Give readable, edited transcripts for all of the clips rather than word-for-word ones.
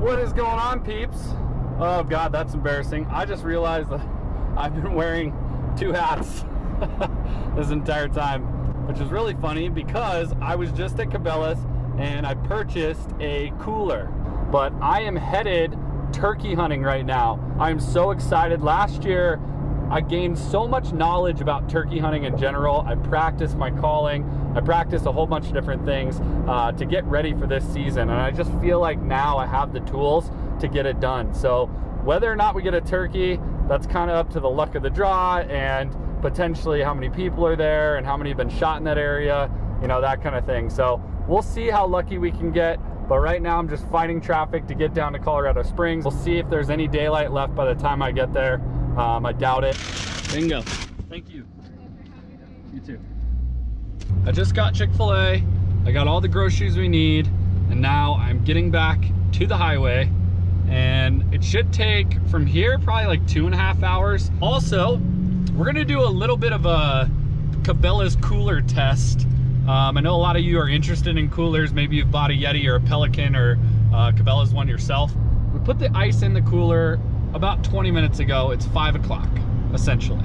What is going on, peeps? Oh God, that's embarrassing. I just realized that I've been wearing two hats this entire time, which is really funny because I was just at Cabela's and I purchased a cooler, but I am headed turkey hunting right now. I'm so excited. Last year I gained so much knowledge about turkey hunting in general. I practiced my calling. I practiced a whole bunch of different things to get ready for this season. And I just feel like now I have the tools to get it done. So whether or not we get a turkey, that's kind of up to the luck of the draw and potentially how many people are there and how many have been shot in that area, you know, that kind of thing. So we'll see how lucky we can get. But right now I'm just fighting traffic to get down to Colorado Springs. We'll see if there's any daylight left by the time I get there. I doubt it. Bingo. Thank you. You too. I just got Chick-fil-A. I got all the groceries we need. And now I'm getting back to the highway. And it should take from here probably like 2.5 hours. Also, we're gonna do a little bit of a Cabela's cooler test. I know a lot of you are interested in coolers. Maybe you've bought a Yeti or a Pelican or Cabela's one yourself. We put the ice in the cooler about 20 minutes ago. It's 5 o'clock, essentially.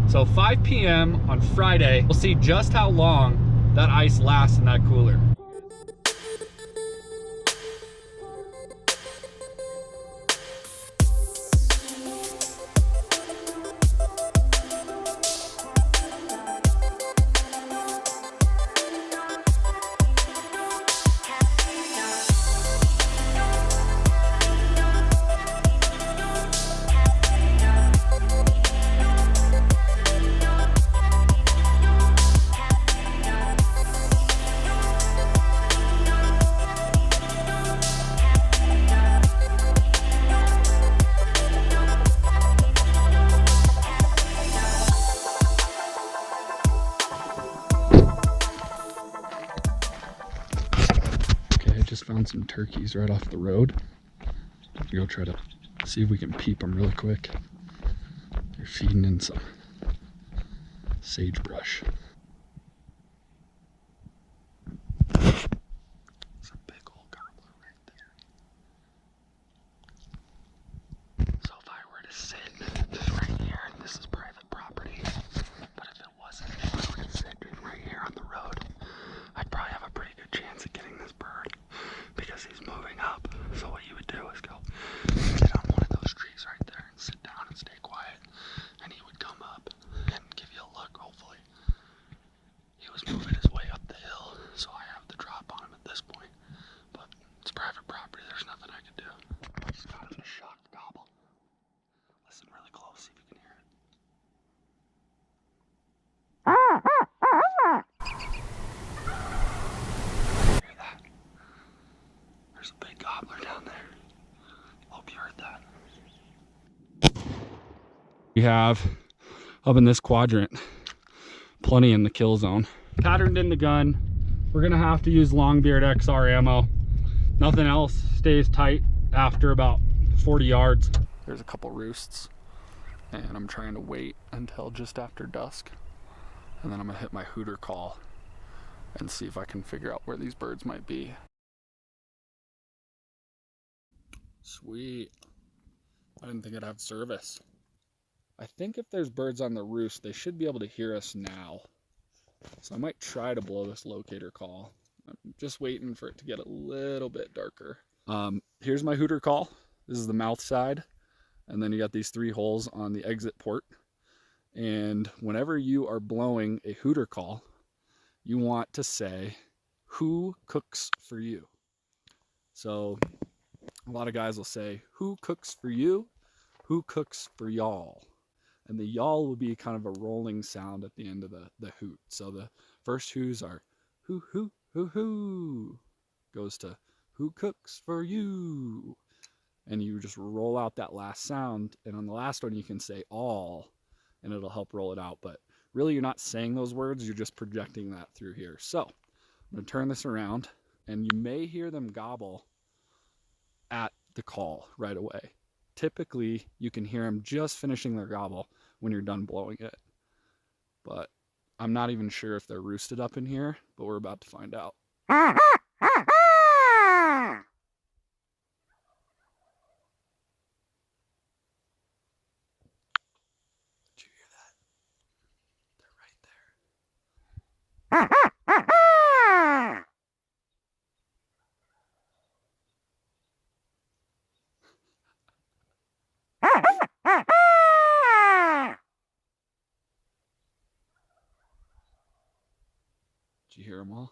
So 5 p.m. on Friday, we'll see just how long that ice lasts in that cooler. Found some turkeys right off the road. We'll go try to see if we can peep them really quick. They're feeding in some sagebrush. It's a big old gobbler right there. So if I were to sit just right here, this is private property, but if it wasn't, if I were to sit right here on the road, I'd probably have a pretty good chance of getting this bird, because he's moving up. So what you would do is go sit on one of those trees right there and sit down and stay quiet, and he would come up and give you a look. Hopefully he was moving his way up the hill, so I have the drop on him at this point, but it's private property. There's nothing I can do. I just got him in a shocked gobble. Listen really close, see if you can hear it. There's a big gobbler down there. Hope you heard that. We have, up in this quadrant, plenty in the kill zone. Patterned in the gun. We're gonna have to use Longbeard XR ammo. Nothing else stays tight after about 40 yards. There's a couple roosts, and I'm trying to wait until just after dusk. And then I'm gonna hit my Hooter Call and see if I can figure out where these birds might be. Sweet. I didn't think I'd have service. I think if there's birds on the roost, they should be able to hear us now. So I might try to blow this locator call. I'm just waiting for it to get a little bit darker. Here's my Hooter Call. This is the mouth side. And then you got these 3 holes on the exit port. And whenever you are blowing a Hooter Call, you want to say, "Who cooks for you?" So a lot of guys will say, "Who cooks for you? Who cooks for y'all?" And the y'all will be kind of a rolling sound at the end of the hoot. So the first whoos are who, who, who, who. Goes to who cooks for you? And you just roll out that last sound. And on the last one, you can say all, and it'll help roll it out. But really, you're not saying those words. You're just projecting that through here. So I'm going to turn this around, and you may hear them gobble at the call right away. Typically, you can hear them just finishing their gobble when you're done blowing it. But I'm not even sure if they're roosted up in here, but we're about to find out. Did you hear them all?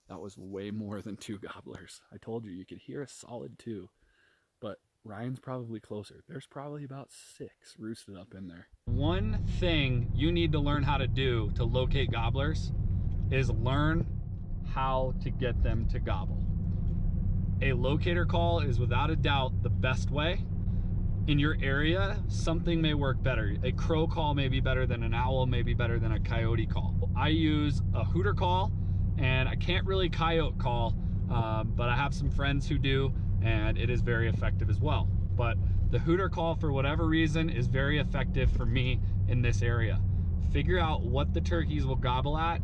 That was way more than 2 gobblers. I told you, you could hear a solid 2, but Ryan's probably closer. There's probably about 6 roosted up in there. One thing you need to learn how to do to locate gobblers is learn how to get them to gobble. A locator call is without a doubt the best way. In your area, something may work better. A crow call may be better than an owl, may be better than a coyote call. I use a Hooter call, and I can't really coyote call, but I have some friends who do, and it is very effective as well. But the Hooter call, for whatever reason, is very effective for me in this area. Figure out what the turkeys will gobble at,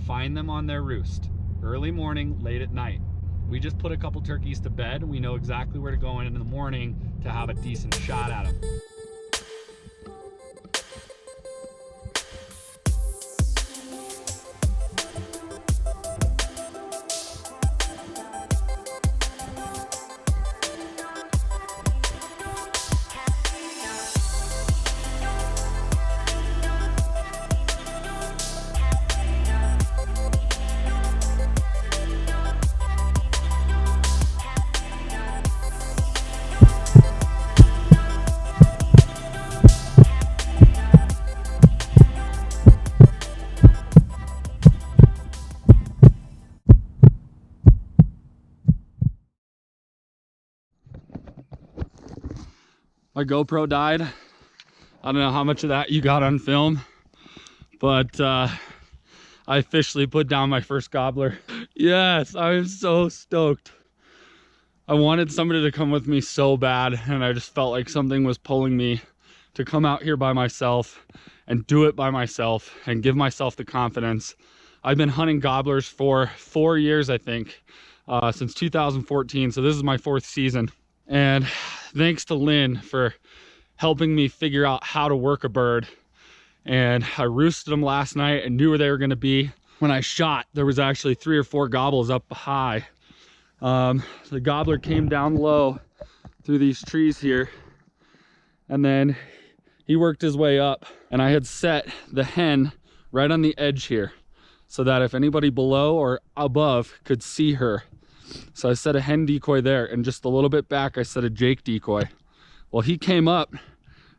find them on their roost, early morning, late at night. We just put a couple turkeys to bed. We know exactly where to go in the morning to have a decent shot at them. My GoPro died. I don't know how much of that you got on film, but I officially put down my first gobbler. Yes, I'm so stoked. I wanted somebody to come with me so bad, and I just felt like something was pulling me to come out here by myself and do it by myself and give myself the confidence. I've been hunting gobblers for 4 years, I think, since 2014, so this is my 4th season. And thanks to Lynn for helping me figure out how to work a bird. And I roosted them last night and knew where they were going to be. When I shot, there was actually 3 or 4 gobbles up high. The gobbler came down low through these trees here, and then he worked his way up, and I had set the hen right on the edge here so that if anybody below or above could see her. So I set a hen decoy there, and just a little bit back I set a Jake decoy. Well, he came up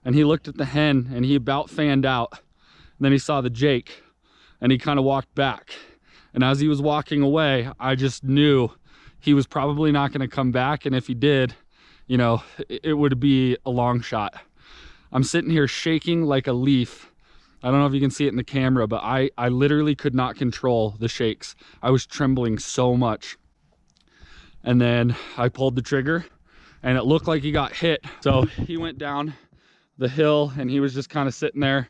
and he looked at the hen and he about fanned out, and then he saw the Jake and he kind of walked back, and as he was walking away, I just knew he was probably not going to come back, and if he did, you know, it would be a long shot. I'm sitting here shaking like a leaf. I don't know if you can see it in the camera, but I literally could not control the shakes. I was trembling so much. And then I pulled the trigger and it looked like he got hit. So he went down the hill and he was just kind of sitting there,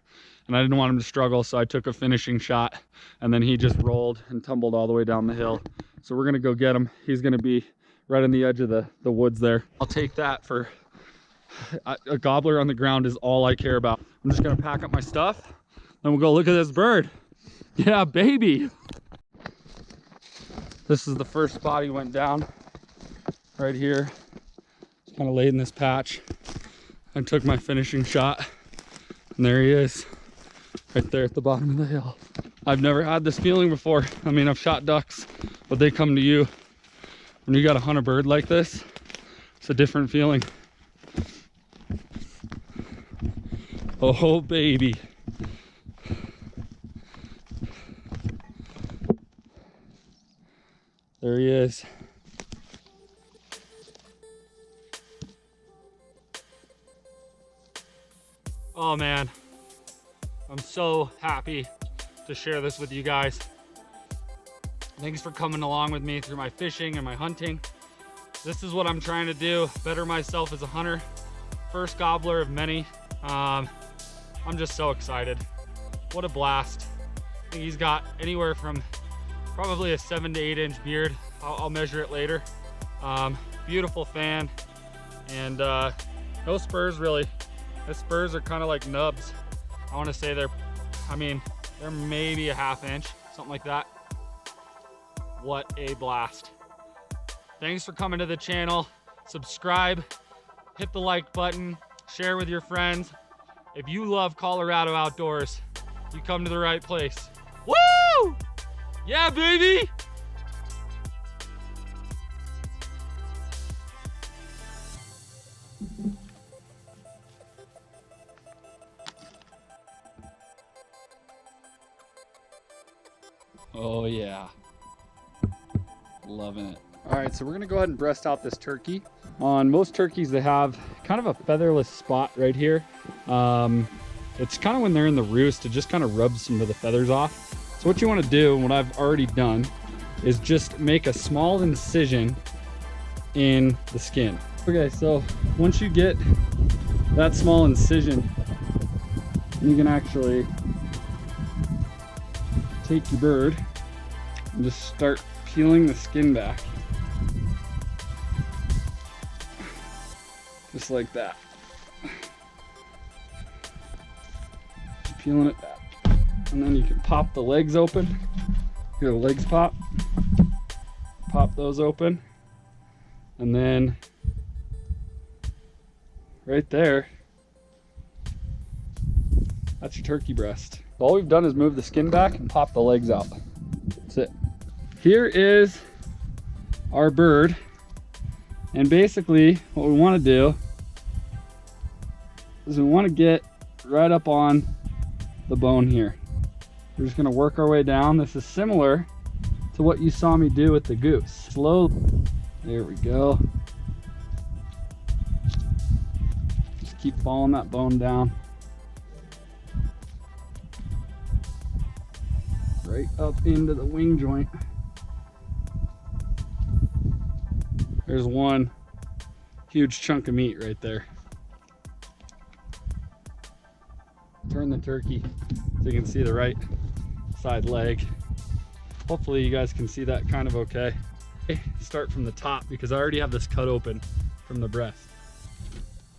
and I didn't want him to struggle, so I took a finishing shot, and then he just rolled and tumbled all the way down the hill. So we're gonna go get him. He's gonna be right on the edge of the woods there. I'll take that for a gobbler on the ground is all I care about. I'm just gonna pack up my stuff, then we'll go look at this bird. Yeah, baby. This is the first spot he went down, right here. Just kind of laid in this patch. I took my finishing shot, and there he is, right there at the bottom of the hill. I've never had this feeling before. I mean, I've shot ducks, but they come to you. When you got to hunt a bird like this, it's a different feeling. Oh, baby. There he is. Oh man, I'm so happy to share this with you guys. Thanks for coming along with me through my fishing and my hunting. This is what I'm trying to do, better myself as a hunter. First gobbler of many. I'm just so excited. What a blast. I think he's got anywhere from probably a 7 to 8 inch beard. I'll measure it later. Beautiful fan, and no spurs really. The spurs are kind of like nubs. I want to say they're maybe a 1/2 inch. something like that. What a blast. Thanks for coming to the channel. Subscribe, hit the like button, share with your friends. If you love Colorado outdoors, you come to the right place. Woo! Yeah, baby! Oh yeah, loving it. All right, so we're gonna go ahead and breast out this turkey. On most turkeys, they have kind of a featherless spot right here. It's kind of when they're in the roost, it just kind of rubs some of the feathers off. So what you wanna do, and what I've already done, is just make a small incision in the skin. Okay, so once you get that small incision, you can actually take your bird and just start peeling the skin back. Just like that. Just peeling it back. And then you can pop the legs open. Here, the legs pop. Pop those open. And then right there, that's your turkey breast. All we've done is move the skin back and pop the legs out. That's it. Here is our bird. And basically what we want to do is we want to get right up on the bone here. We're just going to work our way down. This is similar to what you saw me do with the goose. Slow. There we go. Just keep following that bone down. Right up into the wing joint. There's one huge chunk of meat right there. Turn the turkey so you can see the right side leg. Hopefully you guys can see that kind of okay. Start from the top because I already have this cut open from the breast.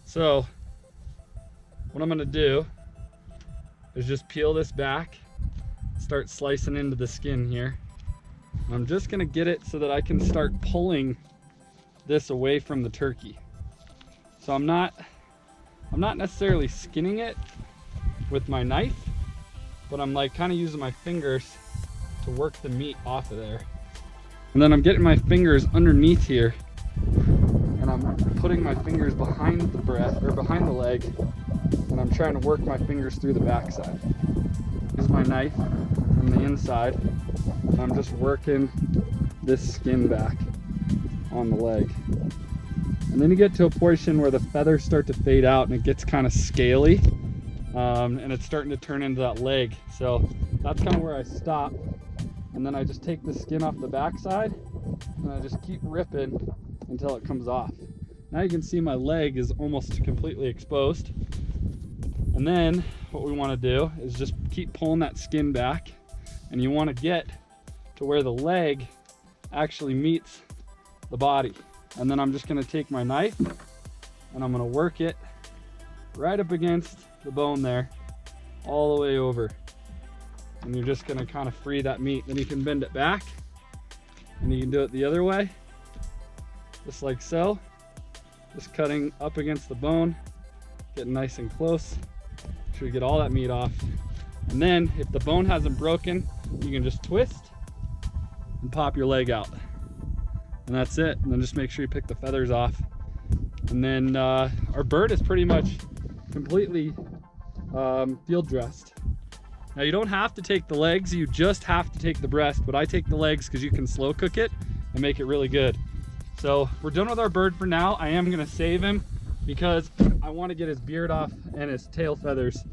So what I'm gonna do is just peel this back, start slicing into the skin here. I'm just gonna get it so that I can start pulling this away from the turkey. So I'm not necessarily skinning it with my knife, but I'm like kind of using my fingers to work the meat off of there. And then I'm getting my fingers underneath here and I'm putting my fingers behind the breast or behind the leg, and I'm trying to work my fingers through the backside. Here's my knife from the inside. I'm just working this skin back on the leg. And then you get to a portion where the feathers start to fade out and it gets kind of scaly, and it's starting to turn into that leg. So that's kind of where I stop. And then I just take the skin off the backside and I just keep ripping until it comes off. Now you can see my leg is almost completely exposed. And then what we want to do is just keep pulling that skin back, and you want to get to where the leg actually meets the body. And then I'm just going to take my knife and I'm going to work it right up against the bone there, all the way over. And you're just going to kind of free that meat. Then you can bend it back and you can do it the other way, just like so. Just cutting up against the bone, getting nice and close. Make sure you get all that meat off. And then if the bone hasn't broken, you can just twist and pop your leg out. And that's it. And then just make sure you pick the feathers off. And then our bird is pretty much completely field dressed. Now you don't have to take the legs, you just have to take the breast, but I take the legs because you can slow cook it and make it really good. So we're done with our bird for now. I am gonna save him because I want to get his beard off and his tail feathers